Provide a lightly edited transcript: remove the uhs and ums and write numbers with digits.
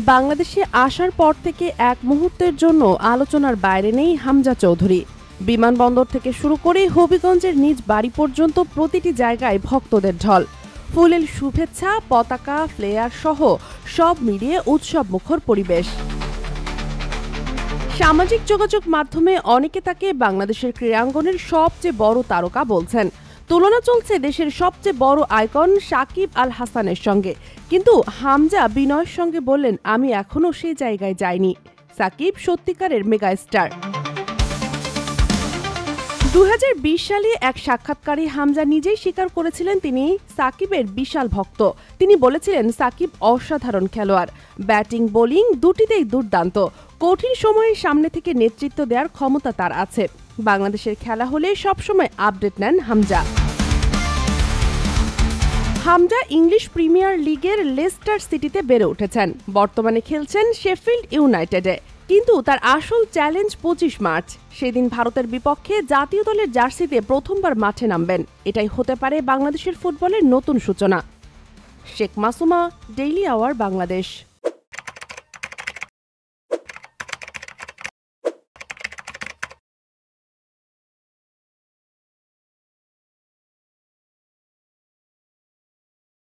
বাংলাদেশে আসার পর থেকে এক মুহূর্তের জন্য আলোচনার বাইরে নেই হামজা চৌধুরী। বিমানবন্দর থেকে শুরু করে হবিগঞ্জের নিজ বাড়ি পর্যন্ত প্রতিটি জায়গায় ভক্তদের ঢল। ফুলেল শুভেচ্ছা, পতাকা, ফ্লেয়ার সহ সব মিলিয়ে উৎসবমুখর পরিবেশ। সামাজিক যোগাযোগ মাধ্যমে অনেকে তাকে বাংলাদেশের ক্রীড়াঙ্গনের সবচেয়ে বড় তারকা বলছেন। তুলনা চলছে দেশের সবচেয়ে বড় আইকন সাকিব আল হাসানের সঙ্গে, কিন্তু হামজা বিনয়ের সঙ্গে বললেন, আমি এখনো সেই জায়গায় যাইনি। সাকিব সত্যিকারের মেগা স্টার। 2020 সালে এক সাক্ষাৎকারে হামজা নিজেই স্বীকার করেছিলেন তিনি সাকিবের বিশাল ভক্ত। তিনি বলেছিলেন, সাকিব অসাধারণ খেলোয়াড়, ব্যাটিং বোলিং দুটিতেই দুর্দান্ত। কঠিন সময়ে সামনে থেকে নেতৃত্ব দেওয়ার ক্ষমতা তার আছে। বাংলাদেশের খেলা হলে সবসময় আপডেট নেন হামজা। হামজা ইংলিশ প্রিমিয়ার লিগের লেস্টার সিটিতে বেড়ে উঠেছেন। বর্তমানে খেলছেন শেফিল্ড ইউনাইটেডে। কিন্তু তার আসল চ্যালেঞ্জ 25 মার্চ। সেদিন ভারতের বিপক্ষে জাতীয় দলের জার্সিতে প্রথমবার মাঠে নামবেন। এটাই হতে পারে বাংলাদেশের ফুটবলের নতুন সূচনা। Sheikh Masuma, daily hour, Bangladesh.